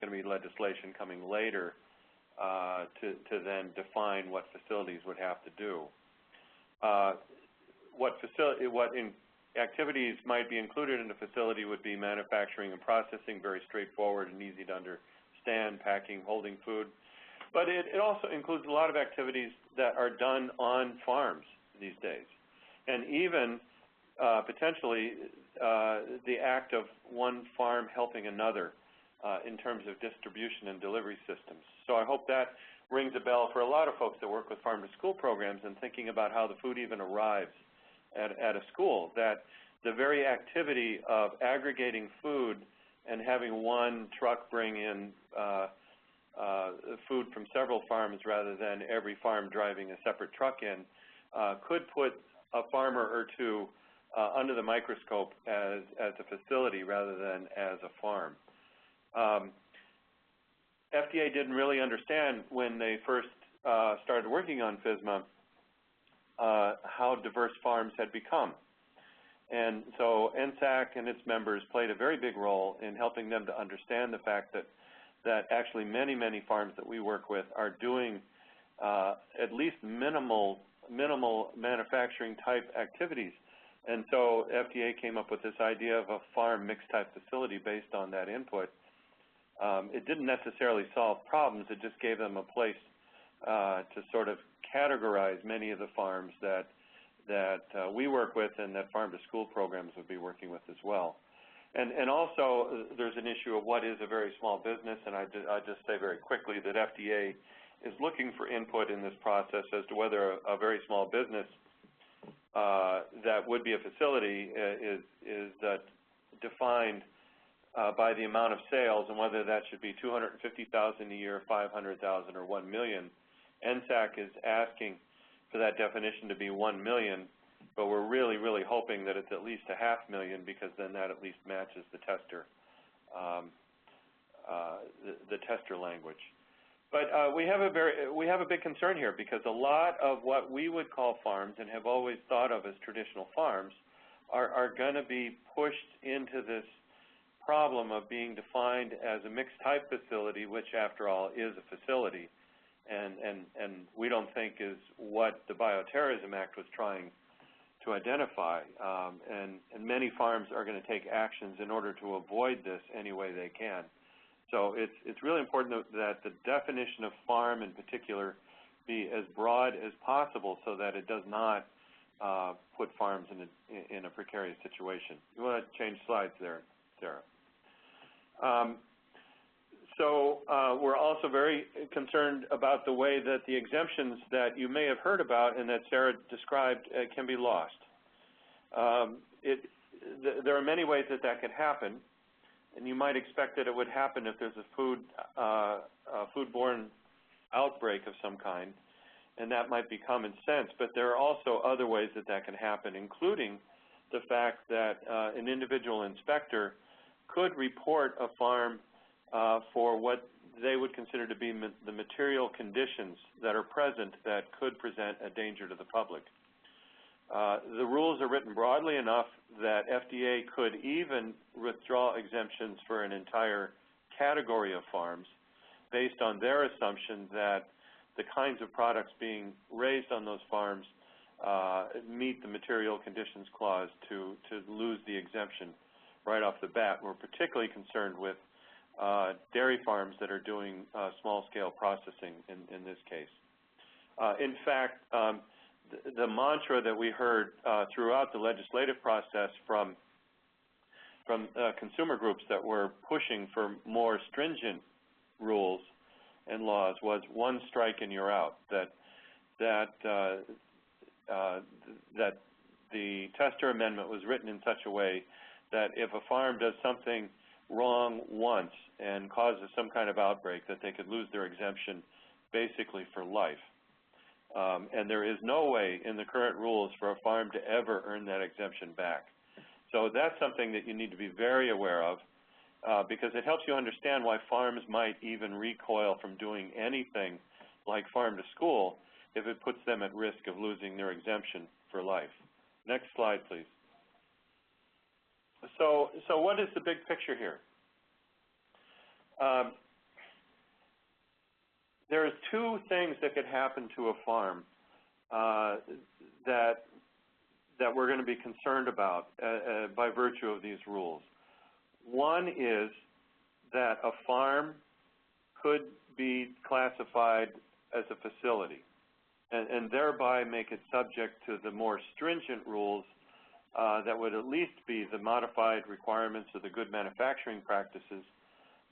going to be legislation coming later to then define what facilities would have to do. What activities might be included in a facility would be manufacturing and processing, very straightforward and easy to understand, packing, holding food. But it also includes a lot of activities that are done on farms these days, and even potentially the act of one farm helping another in terms of distribution and delivery systems. So I hope that rings a bell for a lot of folks that work with farm-to-school programs and thinking about how the food even arrives at a school, that the very activity of aggregating food and having one truck bring in food from several farms rather than every farm driving a separate truck in could put a farmer or two under the microscope as a facility rather than as a farm. FDA didn't really understand when they first started working on FSMA how diverse farms had become. And so NSAC and its members played a very big role in helping them to understand the fact that actually many, many farms that we work with are doing at least minimal manufacturing type activities. And so FDA came up with this idea of a farm mixed type facility based on that input. It didn't necessarily solve problems, it just gave them a place to sort of categorize many of the farms that we work with and that farm-to-school programs would be working with as well. And also there's an issue of what is a very small business, and I just say very quickly that FDA is looking for input in this process as to whether a very small business that would be a facility is defined by the amount of sales, and whether that should be $250,000 a year, $500,000, or $1 million. NSAC is asking for that definition to be $1 million, but we're really, really hoping that it's at least $500,000 because then that at least matches the tester, the tester language. But we have a big concern here because a lot of what we would call farms and have always thought of as traditional farms are going to be pushed into this problem of being defined as a mixed type facility, which after all is a facility, and we don't think is what the Bioterrorism Act was trying to identify. And many farms are going to take actions in order to avoid this any way they can. So it's really important that the definition of farm in particular be as broad as possible so that it does not put farms in a precarious situation. You want to change slides there, Sarah. We're also very concerned about the way that the exemptions that you may have heard about and that Sarah described can be lost. There are many ways that could happen, and you might expect that it would happen if there's a foodborne outbreak of some kind, and that might be common sense. But there are also other ways that can happen, including the fact that an individual inspector could report a farm for what they would consider to be the material conditions that are present that could present a danger to the public. The rules are written broadly enough that FDA could even withdraw exemptions for an entire category of farms based on their assumption that the kinds of products being raised on those farms meet the material conditions clause to lose the exemption right off the bat. We're particularly concerned with dairy farms that are doing small-scale processing in this case. In fact, the mantra that we heard throughout the legislative process from consumer groups that were pushing for more stringent rules and laws was one strike and you're out, that the tester amendment was written in such a way that if a farm does something wrong once and causes some kind of outbreak, that they could lose their exemption basically for life. And there is no way in the current rules for a farm to ever earn that exemption back. So that's something that you need to be very aware of because it helps you understand why farms might even recoil from doing anything like farm to school if it puts them at risk of losing their exemption for life. Next slide, please. So what is the big picture here? two things that could happen to a farm that we're going to be concerned about by virtue of these rules. One is that a farm could be classified as a facility and thereby make it subject to the more stringent rules that would at least be the modified requirements of the good manufacturing practices,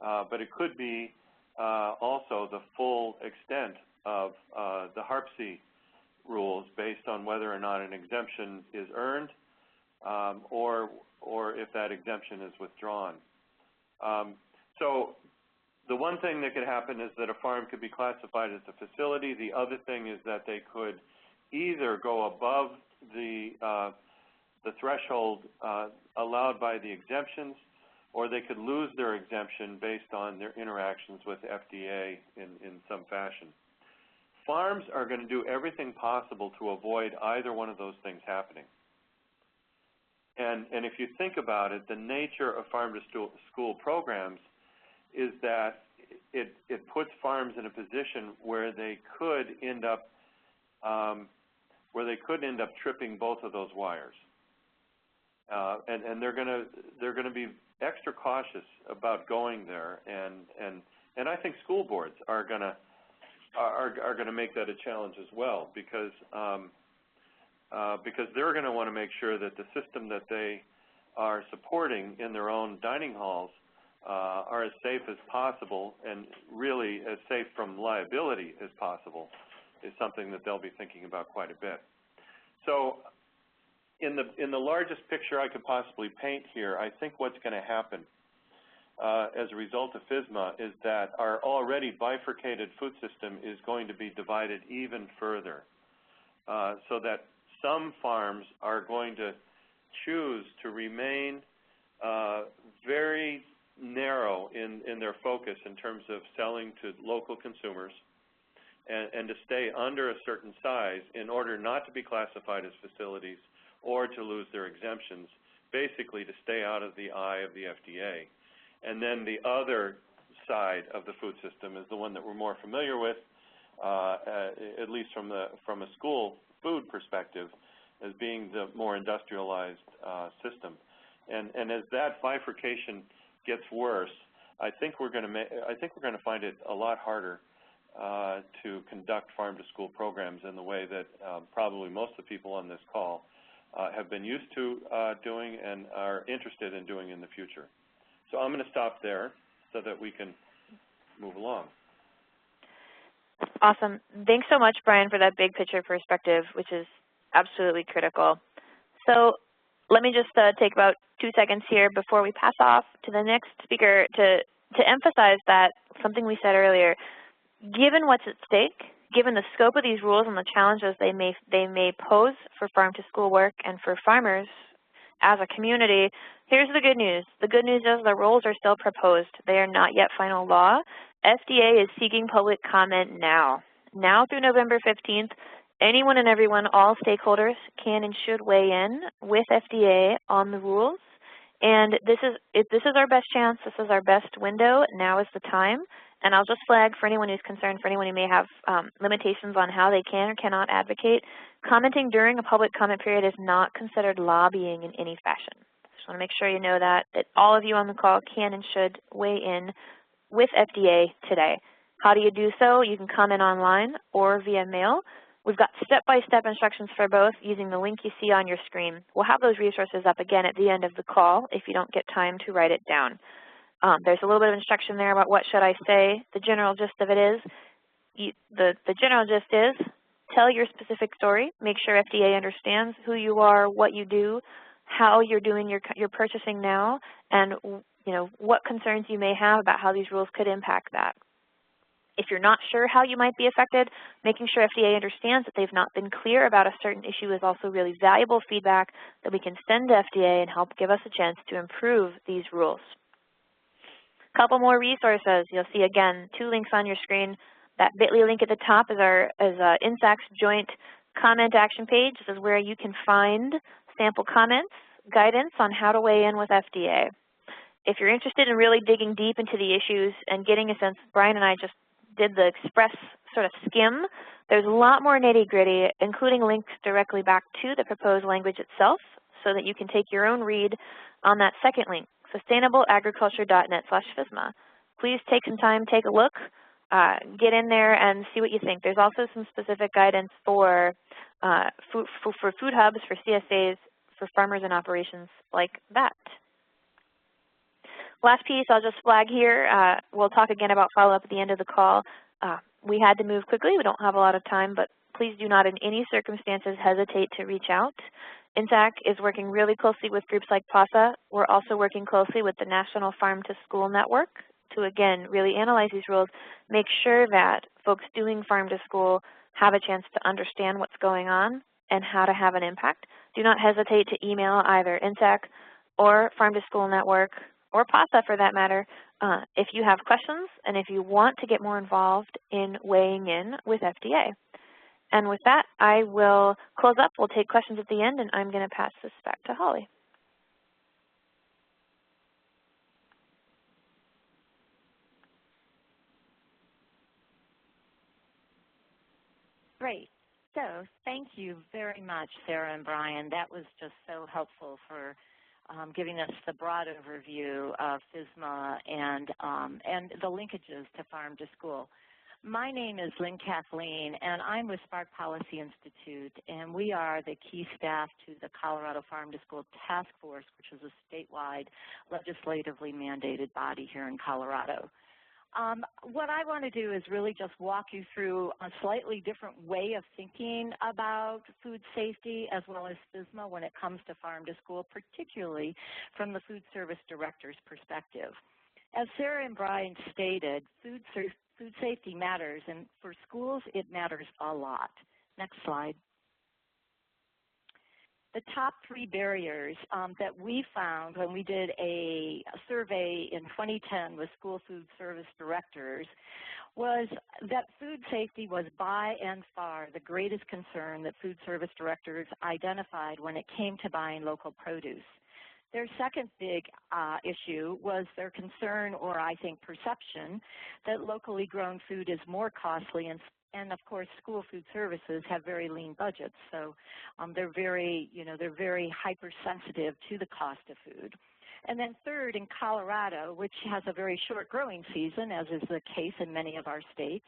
but it could be also the full extent of the HARPC rules based on whether or not an exemption is earned or if that exemption is withdrawn. So the one thing that could happen is that a farm could be classified as a facility. The other thing is that they could either go above the threshold allowed by the exemptions, or they could lose their exemption based on their interactions with FDA in some fashion. Farms are going to do everything possible to avoid either one of those things happening. And if you think about it, the nature of farm-to-school programs is that it puts farms in a position where they could end up tripping both of those wires, and they're going to be extra cautious about going there, and I think school boards are going to make that a challenge as well, because they're going to want to make sure that the system that they are supporting in their own dining halls are as safe as possible, and really as safe from liability as possible is something that they'll be thinking about quite a bit. So in the largest picture I could possibly paint here, I think what's going to happen as a result of FSMA is that our already bifurcated food system is going to be divided even further, so that some farms are going to choose to remain very narrow in their focus in terms of selling to local consumers, and to stay under a certain size in order not to be classified as facilities or to lose their exemptions, basically to stay out of the eye of the FDA. And then the other side of the food system is the one that we're more familiar with, at least from a school food perspective, as being the more industrialized system. And as that bifurcation gets worse, I think we're going to find it a lot harder to conduct farm-to-school programs in the way that probably most of the people on this call have been used to doing and are interested in doing in the future. So I'm going to stop there so that we can move along. Awesome. Thanks so much, Brian, for that big picture perspective, which is absolutely critical. So let me just take about 2 seconds here before we pass off to the next speaker to emphasize that something we said earlier. Given what's at stake, given the scope of these rules and the challenges they may pose for farm-to-school work and for farmers as a community, here's the good news. The good news is the rules are still proposed. They are not yet final law. FDA is seeking public comment now. Now through November 15th, anyone and everyone, all stakeholders, can and should weigh in with FDA on the rules. And this is our best chance. This is our best window. Now is the time. And I'll just flag for anyone who's concerned, for anyone who may have limitations on how they can or cannot advocate, commenting during a public comment period is not considered lobbying in any fashion. Just want to make sure you know that all of you on the call can and should weigh in with FDA today. How do you do so? You can comment online or via mail. We've got step-by-step instructions for both using the link you see on your screen. We'll have those resources up again at the end of the call if you don't get time to write it down. There's a little bit of instruction there about what should I say. The general gist of it is, the general gist is, tell your specific story. Make sure FDA understands who you are, what you do, how you're doing your purchasing now, and what concerns you may have about how these rules could impact that. If you're not sure how you might be affected, making sure FDA understands that they've not been clear about a certain issue is also really valuable feedback that we can send to FDA and help give us a chance to improve these rules. Couple more resources. You'll see, again, 2 links on your screen. That bit.ly link at the top is our INSAC's joint comment action page. This is where you can find sample comments, guidance on how to weigh in with FDA. If you're interested in really digging deep into the issues and getting a sense, Brian and I just did the express sort of skim. There's a lot more nitty-gritty, including links directly back to the proposed language itself so that you can take your own read on that second link, sustainableagriculture.net/FSMA. Please take some time, take a look, get in there and see what you think. There's also some specific guidance for food hubs, for CSAs, for farmers and operations like that. Last piece I'll just flag here. We'll talk again about follow-up at the end of the call. We had to move quickly. We don't have a lot of time, but please do not in any circumstances hesitate to reach out. INSAC is working really closely with groups like PASA. We're also working closely with the National Farm to School Network to, again, really analyze these rules, make sure that folks doing farm to school have a chance to understand what's going on and how to have an impact. Do not hesitate to email either INSAC or Farm to School Network or PASA for that matter if you have questions and if you want to get more involved in weighing in with FDA. And with that, I will close up. We'll take questions at the end, and I'm going to pass this back to Holly. Great. So thank you very much, Sarah and Brian. That was just so helpful for giving us the broad overview of FSMA and the linkages to farm to school. My name is Lynn Kathleen, and I'm with Spark Policy Institute, and we are the key staff to the Colorado Farm to School Task Force, which is a statewide legislatively mandated body here in Colorado. What I want to do is really just walk you through a slightly different way of thinking about food safety as well as FSMA when it comes to farm to school, particularly from the food service director's perspective. As Sarah and Brian stated, food safety matters, and for schools it matters a lot. Next slide. The top 3 barriers that we found when we did a survey in 2010 with school food service directors was that food safety was by and far the greatest concern that food service directors identified when it came to buying local produce. Their second big issue was their concern, or I think perception, that locally grown food is more costly, and of course school food services have very lean budgets, so they're very hypersensitive to the cost of food. And then third, in Colorado, which has a very short growing season, as is the case in many of our states,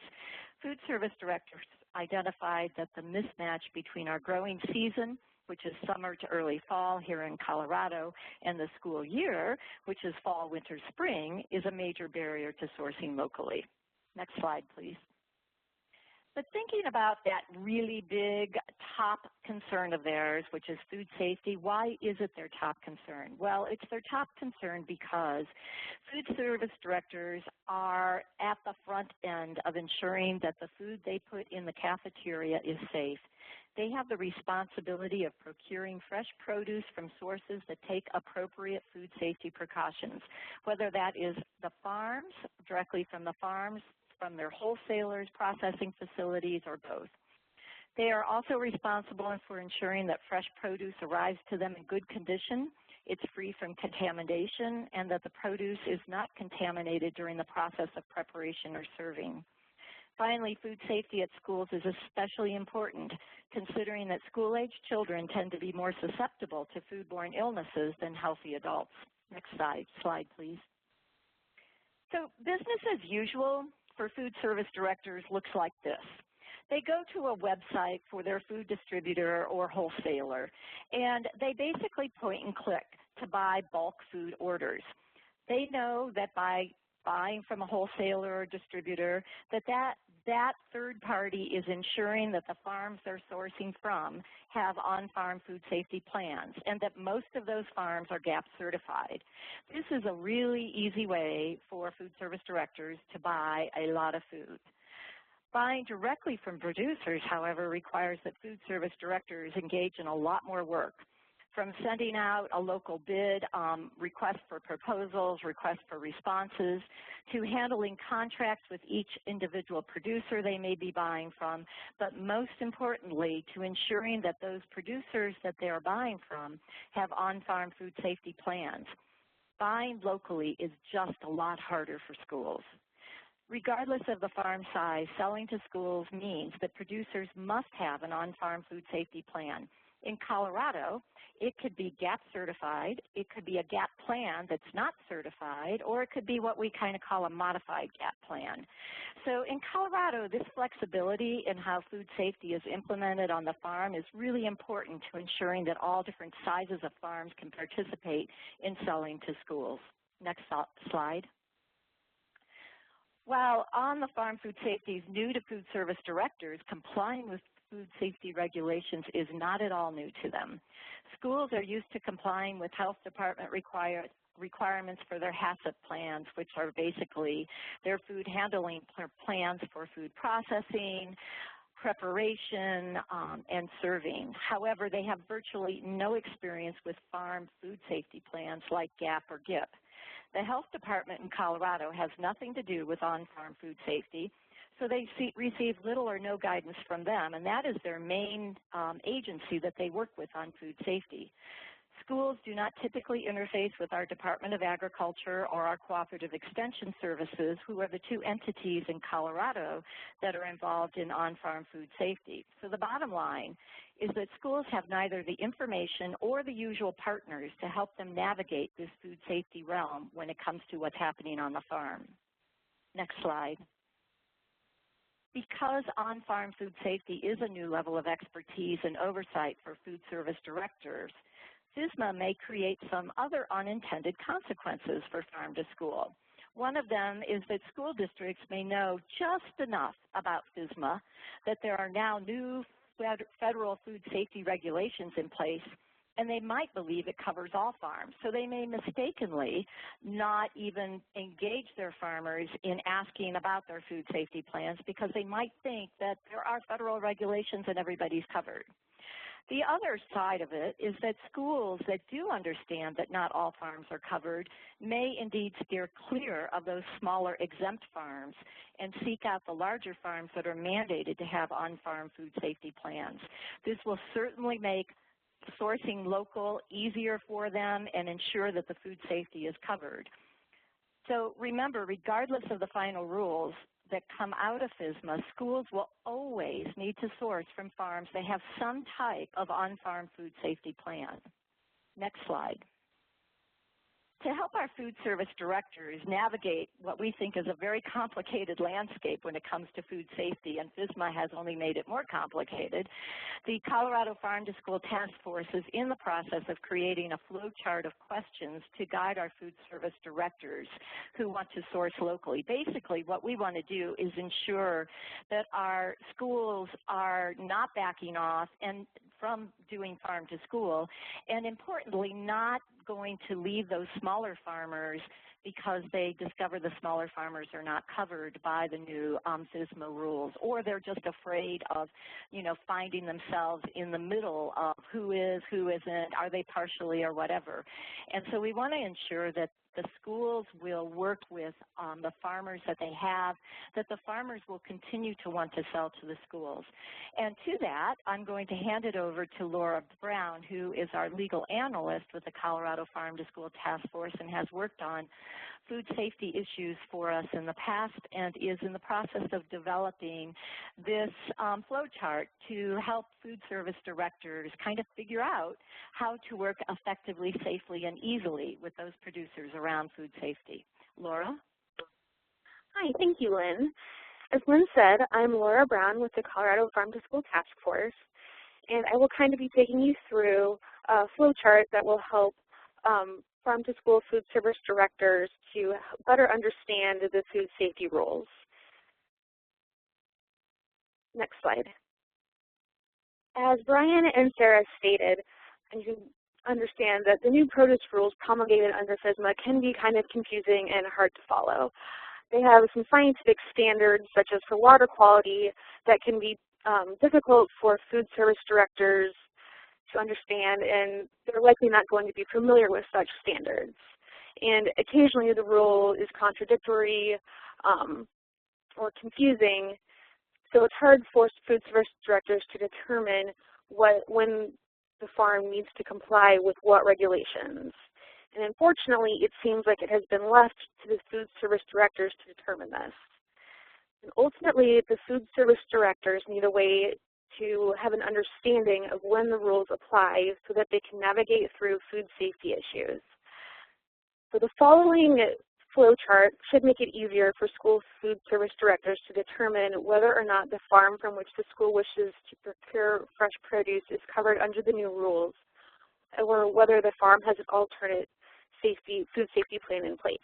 food service directors identified that the mismatch between our growing season, which is summer to early fall here in Colorado, and the school year, which is fall, winter, spring, is a major barrier to sourcing locally. Next slide, please. But thinking about that really big top concern of theirs, which is food safety, why is it their top concern? Well, it's their top concern because food service directors are at the front end of ensuring that the food they put in the cafeteria is safe. They have the responsibility of procuring fresh produce from sources that take appropriate food safety precautions, whether that is the farms, directly from the farms, from their wholesalers, processing facilities, or both. They are also responsible for ensuring that fresh produce arrives to them in good condition, it's free from contamination, and that the produce is not contaminated during the process of preparation or serving. Finally, food safety at schools is especially important, considering that school-aged children tend to be more susceptible to foodborne illnesses than healthy adults. Next slide, please. So business as usual for food service directors looks like this. They go to a website for their food distributor or wholesaler, and they basically point and click to buy bulk food orders. They know that by buying from a wholesaler or distributor, that third party is ensuring that the farms they're sourcing from have on-farm food safety plans, and that most of those farms are GAP certified. This is a really easy way for food service directors to buy a lot of food. Buying directly from producers, however, requires that food service directors engage in a lot more work, from sending out a local bid, request for proposals, request for responses, to handling contracts with each individual producer they may be buying from, but most importantly, to ensuring that those producers that they are buying from have on-farm food safety plans. Buying locally is just a lot harder for schools. Regardless of the farm size, selling to schools means that producers must have an on-farm food safety plan. In Colorado, it could be GAP certified, it could be a GAP plan that's not certified, or it could be what we kind of call a modified GAP plan. So in Colorado, this flexibility in how food safety is implemented on the farm is really important to ensuring that all different sizes of farms can participate in selling to schools. Next slide. While on-the-farm food safety is new to food service directors, complying with food safety regulations is not at all new to them. Schools are used to complying with health department requirements for their HACCP plans, which are basically their food handling plans for food processing, preparation, and serving. However, they have virtually no experience with farm food safety plans like GAP or GIP. The health department in Colorado has nothing to do with on-farm food safety, so they receive little or no guidance from them, and that is their main agency that they work with on food safety. Schools do not typically interface with our Department of Agriculture or our Cooperative Extension Services, who are the two entities in Colorado that are involved in on-farm food safety. So the bottom line is that schools have neither the information or the usual partners to help them navigate this food safety realm when it comes to what's happening on the farm. Next slide. Because on-farm food safety is a new level of expertise and oversight for food service directors, FSMA may create some other unintended consequences for farm to school. One of them is that school districts may know just enough about FSMA that there are now new federal food safety regulations in place, and they might believe it covers all farms. So they may mistakenly not even engage their farmers in asking about their food safety plans because they might think that there are federal regulations and everybody's covered. The other side of it is that schools that do understand that not all farms are covered may indeed steer clear of those smaller exempt farms and seek out the larger farms that are mandated to have on-farm food safety plans. This will certainly make sourcing local easier for them and ensure that the food safety is covered. So remember, regardless of the final rules that come out of FSMA, schools will always need to source from farms that have some type of on-farm food safety plan. Next slide. To help our food service directors navigate what we think is a very complicated landscape when it comes to food safety, and FSMA has only made it more complicated, the Colorado Farm to School Task Force is in the process of creating a flow chart of questions to guide our food service directors who want to source locally. Basically, what we want to do is ensure that our schools are not backing off and from doing farm to school, and importantly, not going to leave those smaller farmers because they discover the smaller farmers are not covered by the new FSMA rules, or they're just afraid of, finding themselves in the middle of who is, who isn't, are they partially or whatever. And so we want to ensure that the schools will work with the farmers that they have, that the farmers will continue to want to sell to the schools. And to that, I'm going to hand it over to Laura Brown, who is our legal analyst with the Colorado Farm to School Task Force and has worked on food safety issues for us in the past and is in the process of developing this flow chart to help food service directors kind of figure out how to work effectively, safely, and easily with those producers around food safety. Laura? Hi, thank you, Lynn. As Lynn said, I'm Laura Brown with the Colorado Farm to School Task Force, and I will kind of be taking you through a flow chart that will help farm to school food service directors to better understand the food safety rules. Next slide. As Brian and Sarah stated, and you understand that the new produce rules promulgated under FSMA can be kind of confusing and hard to follow. They have some scientific standards, such as for water quality, that can be difficult for food service directors to understand, and they're likely not going to be familiar with such standards. And occasionally the rule is contradictory or confusing, so it's hard for food service directors to determine when the farm needs to comply with what regulations. And unfortunately, it seems like it has been left to the food service directors to determine this. And ultimately, the food service directors need a way to have an understanding of when the rules apply so that they can navigate through food safety issues. So the following flow chart should make it easier for school food service directors to determine whether or not the farm from which the school wishes to procure fresh produce is covered under the new rules, or whether the farm has an alternate food safety plan in place.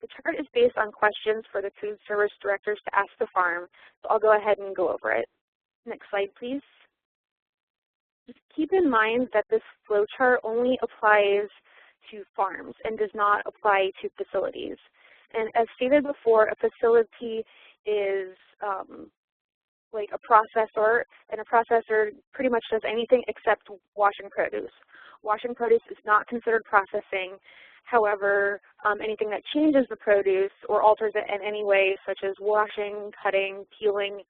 The chart is based on questions for the food service directors to ask the farm, so I'll go ahead and go over it. Next slide, please. Just keep in mind that this flow chart only applies to farms and does not apply to facilities. And as stated before, a facility is like a processor, and a processor pretty much does anything except washing produce. Washing produce is not considered processing. However, anything that changes the produce or alters it in any way, such as washing, cutting, peeling,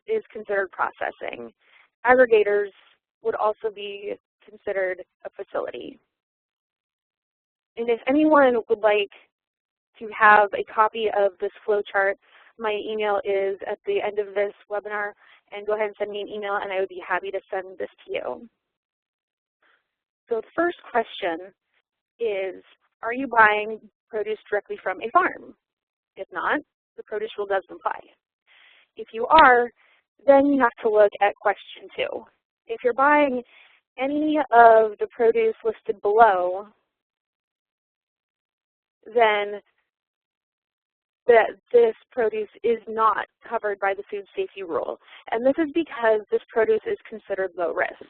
is considered processing. Aggregators would also be considered a facility. And if anyone would like to have a copy of this flow chart, my email is at the end of this webinar, and go ahead and send me an email and I would be happy to send this to you. So the first question is, are you buying produce directly from a farm? If not, the produce rule doesn't apply. If you are, then you have to look at question 2. If you're buying any of the produce listed below, then this produce is not covered by the food safety rule. And this is because this produce is considered low risk.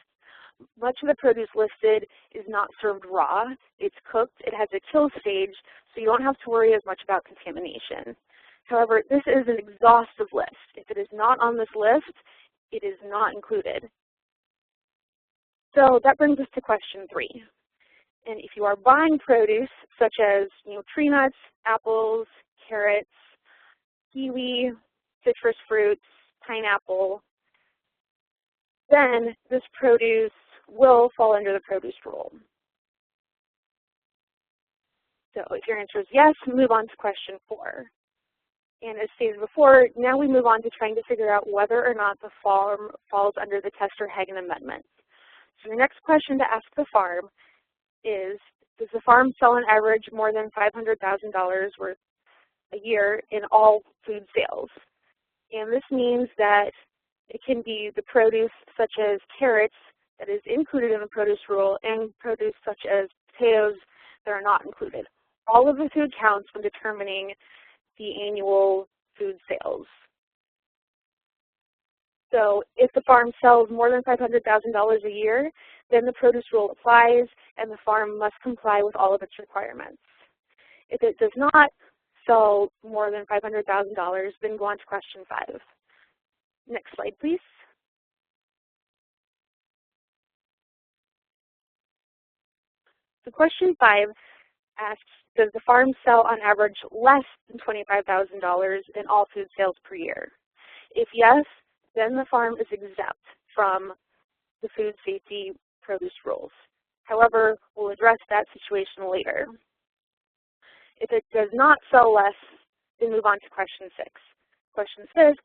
Much of the produce listed is not served raw. It's cooked. It has a kill stage, so you don't have to worry as much about contamination. However, this is an exhaustive list. If it is not on this list, it is not included. So that brings us to question 3. And if you are buying produce such as tree nuts, apples, carrots, kiwi, citrus fruits, pineapple, then this produce will fall under the produce rule. So if your answer is yes, move on to question 4. And as stated before, now we move on to trying to figure out whether or not the farm falls under the Tester-Hagen Amendment. So the next question to ask the farm is, does the farm sell on average more than $500,000 worth a year in all food sales? And this means that it can be the produce such as carrots that is included in the produce rule and produce such as potatoes that are not included. All of the food counts when determining the annual food sales. So if the farm sells more than $500,000 a year, then the produce rule applies and the farm must comply with all of its requirements. If it does not sell more than $500,000, then go on to question 5. Next slide, please. So question 5 asks, does the farm sell on average less than $25,000 in all food sales per year? If yes, then the farm is exempt from the food safety produce rules. However, we'll address that situation later. If it does not sell less, then move on to question 6. Question 6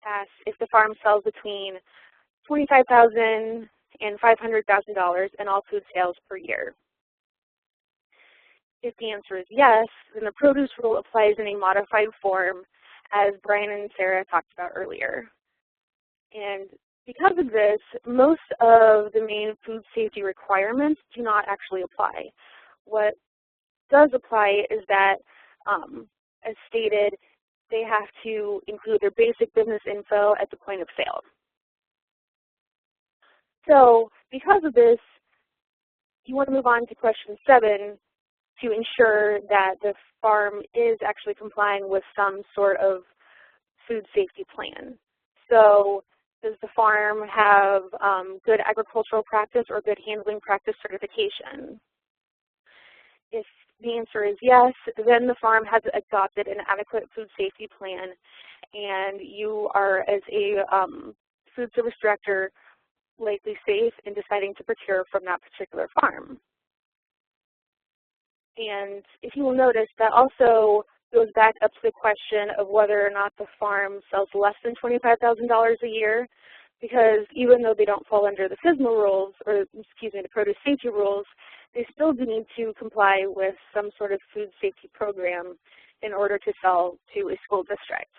asks if the farm sells between $25,000 and $500,000 in all food sales per year. If the answer is yes, then the produce rule applies in a modified form, as Brian and Sarah talked about earlier. And because of this, most of the main food safety requirements do not actually apply. What does apply is that, as stated, they have to include their basic business info at the point of sale. So because of this, you want to move on to question 7 to ensure that the farm is actually complying with some sort of food safety plan. So does the farm have good agricultural practice or good handling practice certification? If the answer is yes, then the farm has adopted an adequate food safety plan, and you are, as a food service director, likely safe in deciding to procure from that particular farm. And if you will notice that also goes back up to the question of whether or not the farm sells less than $25,000 a year, because even though they don't fall under the FSMA rules, or excuse me, the produce safety rules, they still do need to comply with some sort of food safety program in order to sell to a school district.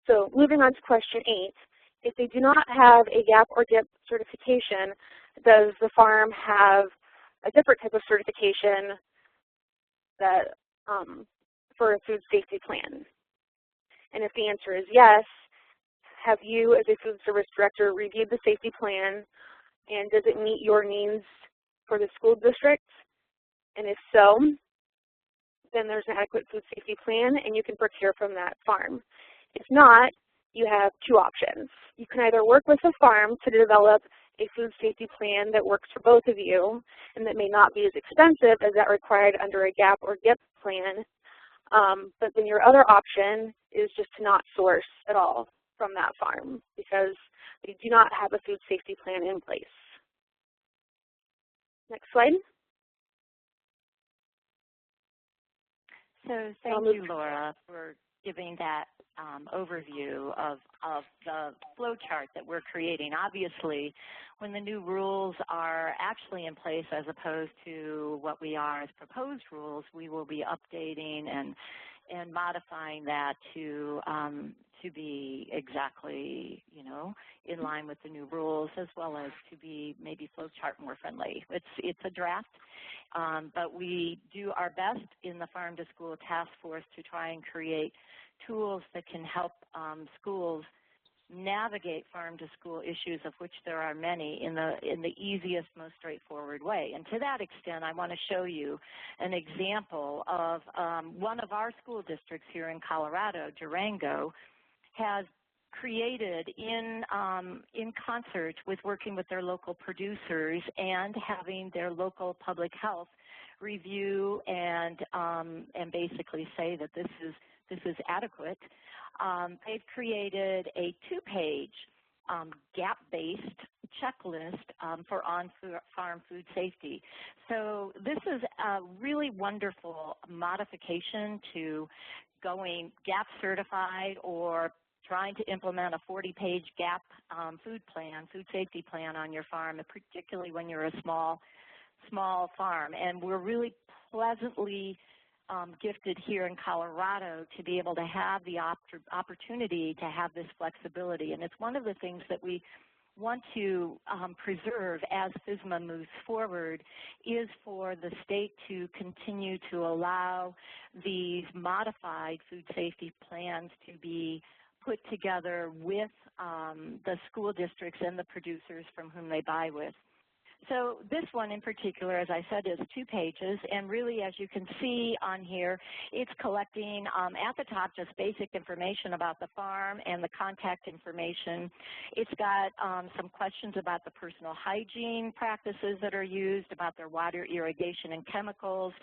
So moving on to question 8, if they do not have a GAP or DIP certification, does the farm have a different type of certification that for a food safety plan? And if the answer is yes, have you as a food service director reviewed the safety plan, and does it meet your needs for the school district? And if so, then there's an adequate food safety plan and you can procure from that farm. If not, you have two options. You can either work with the farm to develop a food safety plan that works for both of you and that may not be as expensive as that required under a GAP or DIP plan, but then your other option is just to not source at all from that farm because they do not have a food safety plan in place. Next slide. So thank you, Laura, for giving that overview of the flow chart that we're creating. Obviously, when the new rules are actually in place as opposed to what we are as proposed rules, we will be updating and modifying that to be exactly, in line with the new rules, as well as to be maybe flowchart more friendly. It's a draft, but we do our best in the Farm to School Task Force to try and create tools that can help schools navigate farm to school issues, of which there are many, in the easiest, most straightforward way. And to that extent, I want to show you an example of one of our school districts here in Colorado, Durango, has created in concert with working with their local producers and having their local public health review and basically say that this is adequate. They've created a 2-page gap-based checklist for on-farm food safety. So this is a really wonderful modification to going GAP certified or trying to implement a 40-page GAP food safety plan on your farm, and particularly when you're a small farm. And we're really pleasantly gifted here in Colorado to be able to have the opportunity to have this flexibility. And it's one of the things that we want to preserve as FSMA moves forward, is for the state to continue to allow these modified food safety plans to be put together with the school districts and the producers from whom they buy with. So this one in particular, as I said, is 2 pages, and really, as you can see on here, it's collecting at the top just basic information about the farm and the contact information. It's got some questions about the personal hygiene practices that are used, about their water, irrigation, and chemicals,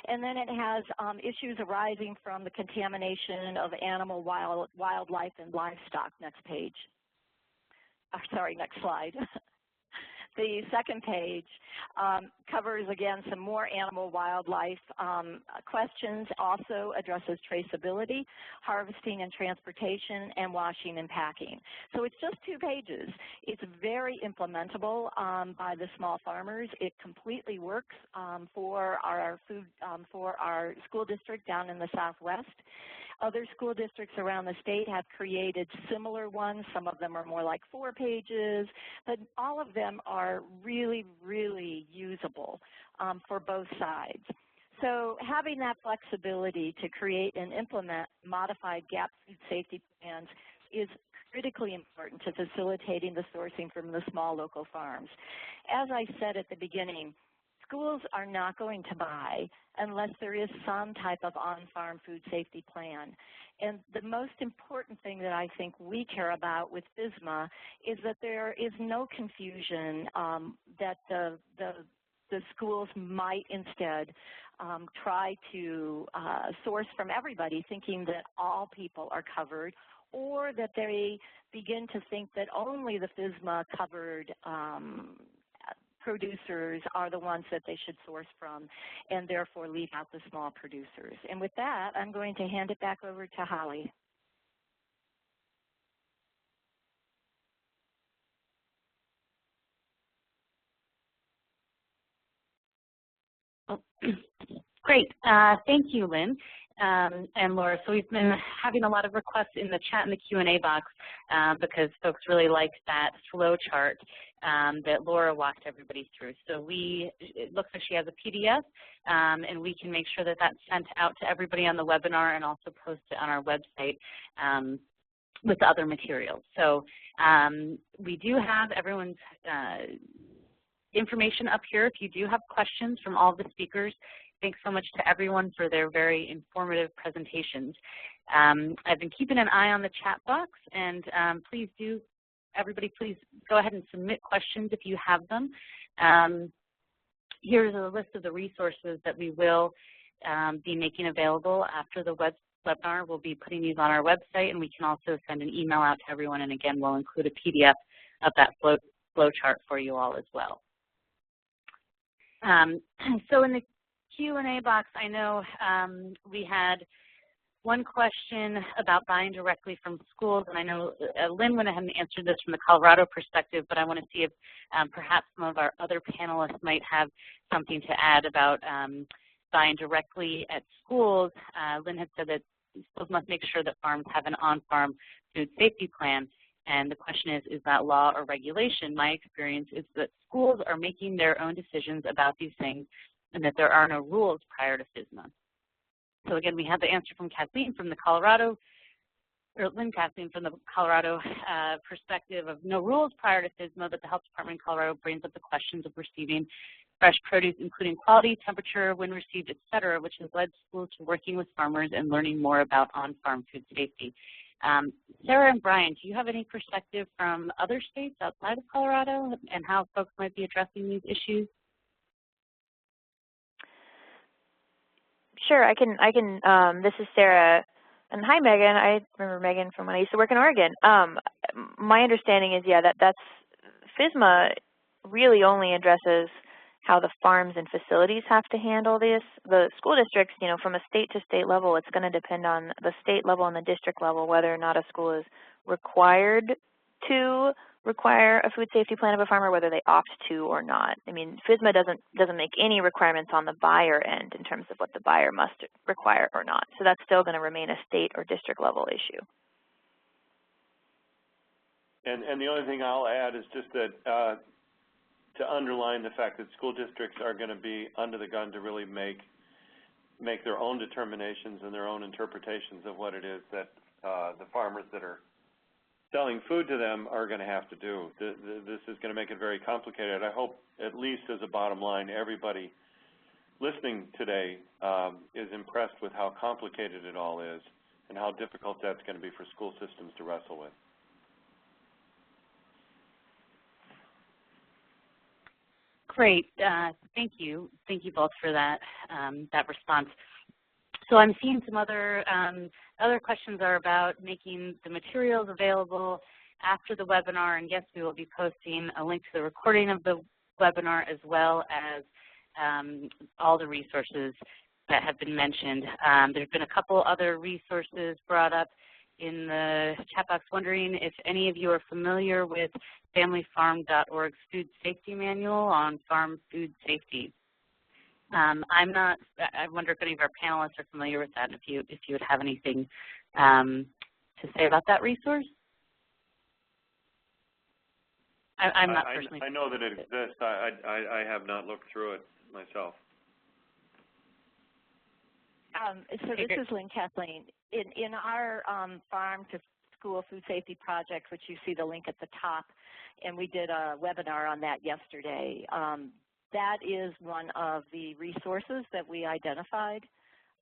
and then it has issues arising from the contamination of animal, wildlife, and livestock. Next page. Sorry, next slide. The second page covers, again, some more animal wildlife questions, also addresses traceability, harvesting and transportation, and washing and packing. So it's just 2 pages. It's very implementable by the small farmers. It completely works for our school district down in the Southwest. Other school districts around the state have created similar ones. Some of them are more like 4 pages, but all of them are really, really usable for both sides. So having that flexibility to create and implement modified GAP food safety plans is critically important to facilitating the sourcing from the small local farms. As I said at the beginning, schools are not going to buy unless there is some type of on-farm food safety plan. And the most important thing that I think we care about with FSMA is that there is no confusion that the schools might instead try to source from everybody, thinking that all people are covered, or that they begin to think that only the FSMA covered producers are the ones that they should source from, and therefore leave out the small producers. And with that, I'm going to hand it back over to Holly. Great. Thank you, Lynn and Laura. So we've been having a lot of requests in the chat and the Q&A box because folks really like that flow chart that Laura walked everybody through. So it looks like she has a PDF, and we can make sure that that's sent out to everybody on the webinar and also post it on our website with the other materials. So we do have everyone's information up here. If you do have questions from all the speakers, thanks so much to everyone for their very informative presentations. I've been keeping an eye on the chat box, and everybody please go ahead and submit questions if you have them. Here's a list of the resources that we will be making available after the webinar. We'll be putting these on our website, and we can also send an email out to everyone, and again, we'll include a PDF of that flow chart for you all as well. So in the Q&A box, I know we had one question about buying directly from schools, and I know Lynn went ahead and answered this from the Colorado perspective, but I want to see if perhaps some of our other panelists might have something to add about buying directly at schools. Lynn had said that schools must make sure that farms have an on-farm food safety plan. And the question is that law or regulation? My experience is that schools are making their own decisions about these things and that there are no rules prior to FSMA. So again, we have the answer from Kathleen from the Colorado, or Lynn Kathleen from the Colorado perspective of no rules prior to FSMA, but the Health Department in Colorado brings up the questions of receiving fresh produce, including quality, temperature, when received, et cetera, which has led schools to working with farmers and learning more about on-farm food safety. Sarah and Brian, do you have any perspective from other states outside of Colorado and how folks might be addressing these issues? Sure, I can, this is Sarah, and hi Megan, I remember Megan from when I used to work in Oregon. My understanding is, yeah, that's, FSMA really only addresses how the farms and facilities have to handle this. The school districts, you know, from a state to state level, it's going to depend on the state level and the district level whether or not a school is required to require a food safety plan of a farmer, whether they opt to or not. I mean, FSMA doesn't make any requirements on the buyer end in terms of what the buyer must require or not. So that's still going to remain a state or district level issue. And the only thing I'll add is just that to underline the fact that school districts are going to be under the gun to really make their own determinations and their own interpretations of what it is that the farmers that are selling food to them are going to have to do. This is going to make it very complicated. I hope, at least as a bottom line, everybody listening today is impressed with how complicated it all is and how difficult that's going to be for school systems to wrestle with. Great. Thank you. Thank you both for that that response. So I'm seeing some other questions are about making the materials available after the webinar, and yes, we will be posting a link to the recording of the webinar as well as all the resources that have been mentioned. There's been a couple other resources brought up in the chat box, wondering if any of you are familiar with familyfarm.org's Food Safety Manual on farm food safety. I'm not. I wonder if any of our panelists are familiar with that, and if you would have anything to say about that resource. I'm not personally. I know that it exists. I have not looked through it myself. So this is Lynn Kathleen. In our farm to school food safety project, which you see the link at the top, and we did a webinar on that yesterday. That is one of the resources that we identified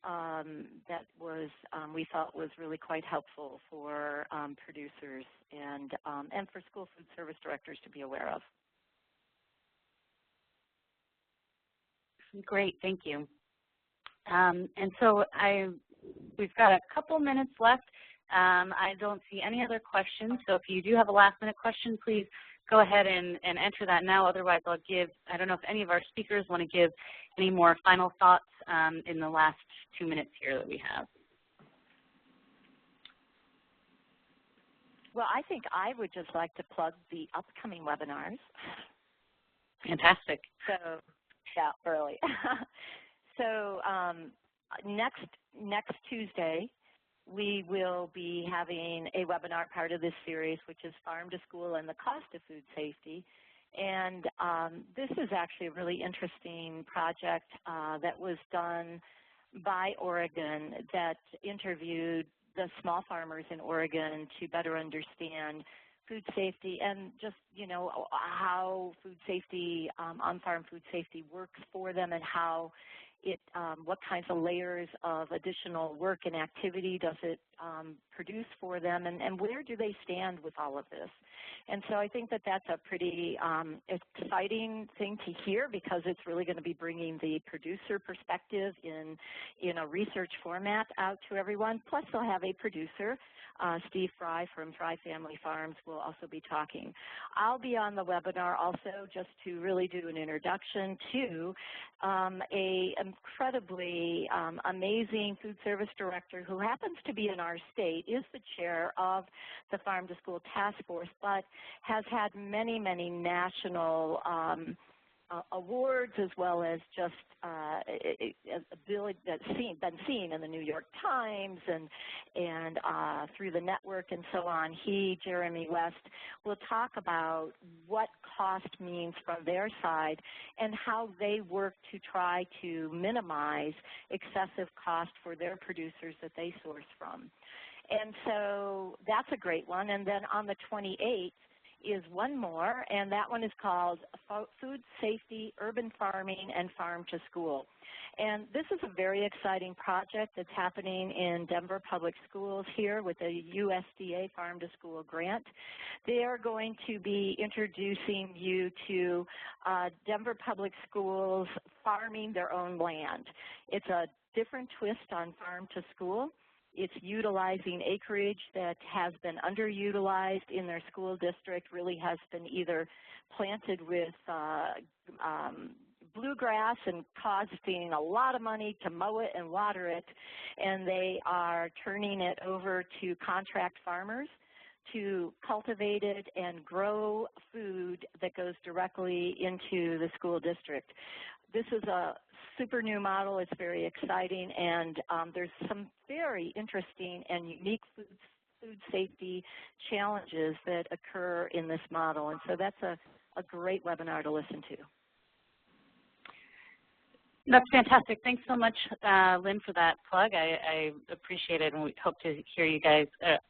that was we thought was really quite helpful for producers and for school food service directors to be aware of. Great, thank you. And so we've got a couple minutes left. I don't see any other questions, so if you do have a last-minute question, please go ahead and enter that now. Otherwise, I'll give, I don't know if any of our speakers want to give any more final thoughts in the last 2 minutes here that we have. Well, I think I would just like to plug the upcoming webinars. Fantastic. So, yeah, early. So next Tuesday, we will be having a webinar part of this series, which is Farm to School and the Cost of Food Safety. And this is actually a really interesting project that was done by Oregon that interviewed the small farmers in Oregon to better understand food safety and just, you know, how food safety, on-farm food safety works for them and how it, what kinds of layers of additional work and activity does it produce for them, and where do they stand with all of this. And so I think that that's a pretty exciting thing to hear, because it's really going to be bringing the producer perspective in a research format out to everyone. Plus they'll have a producer, Steve Fry from Fry Family Farms will also be talking. I'll be on the webinar also just to really do an introduction to a incredibly amazing food service director who happens to be in our state, is the chair of the Farm to School Task Force, but has had many, many national awards, as well as just ability that's been seen in the New York Times and through the network and so on. He, Jeremy West, will talk about what cost means from their side and how they work to try to minimize excessive cost for their producers that they source from. And so that's a great one. And then on the 28th, is one more, and that one is called Food Safety, Urban Farming, and Farm to School. And this is a very exciting project that's happening in Denver Public Schools here with a USDA Farm to School grant. They are going to be introducing you to Denver Public Schools farming their own land. It's a different twist on Farm to School. It's utilizing acreage that has been underutilized in their school district, really has been either planted with bluegrass and costing a lot of money to mow it and water it, and they are turning it over to contract farmers to cultivate it and grow food that goes directly into the school district. This is a super new model. It's very exciting, and there's some very interesting and unique food safety challenges that occur in this model. And so that's a great webinar to listen to. That's fantastic. Thanks so much, Lynn, for that plug. I appreciate it, and we hope to hear you guys,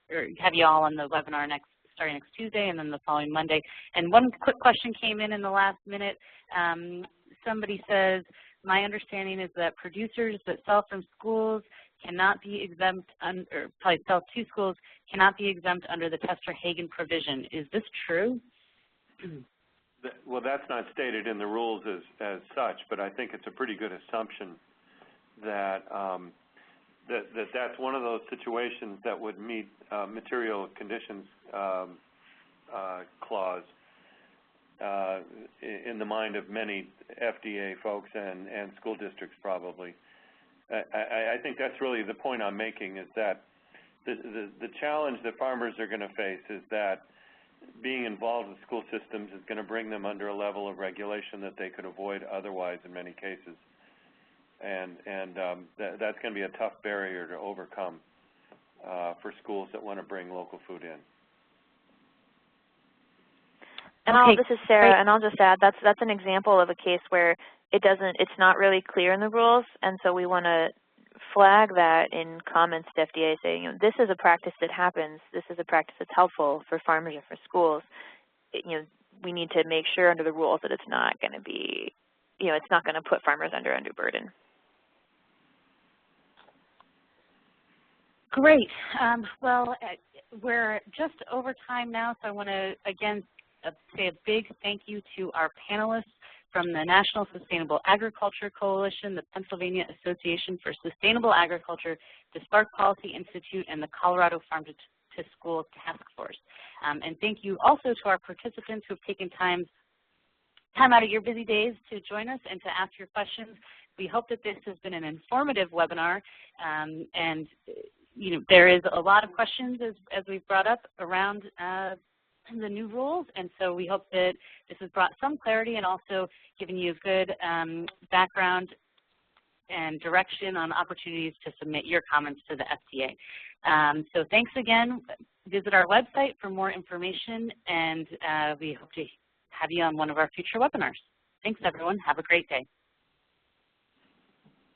or have you all on the webinar starting next Tuesday and then the following Monday. And one quick question came in the last minute. Somebody says, my understanding is that producers that sell from schools cannot be exempt, or probably sell to schools, cannot be exempt under the Tester-Hagen provision. Is this true? Well, that's not stated in the rules as such, but I think it's a pretty good assumption that that's one of those situations that would meet material conditions clause in the mind of many FDA folks and school districts probably. I think that's really the point I'm making, is that the challenge that farmers are going to face is that being involved with school systems is going to bring them under a level of regulation that they could avoid otherwise in many cases. And that's going to be a tough barrier to overcome for schools that want to bring local food in. And this is Sarah, and I'll just add that's an example of a case where it's not really clear in the rules, and so we want to flag that in comments to FDA, saying, you know, this is a practice that happens. This is a practice that's helpful for farmers or for schools. We need to make sure under the rules that it's not going to be, it's not going to put farmers under undue burden. Great. Well, we're just over time now, so I want to again say a big thank you to our panelists from the National Sustainable Agriculture Coalition, the Pennsylvania Association for Sustainable Agriculture, the Spark Policy Institute, and the Colorado Farm to Back-to-School Task Force. And thank you also to our participants who have taken time out of your busy days to join us and to ask your questions. We hope that this has been an informative webinar, and there is a lot of questions, as we've brought up, around the new rules, and so we hope that this has brought some clarity and also given you good background and direction on opportunities to submit your comments to the FDA. So thanks again. Visit our website for more information, and we hope to have you on one of our future webinars. Thanks, everyone. Have a great day.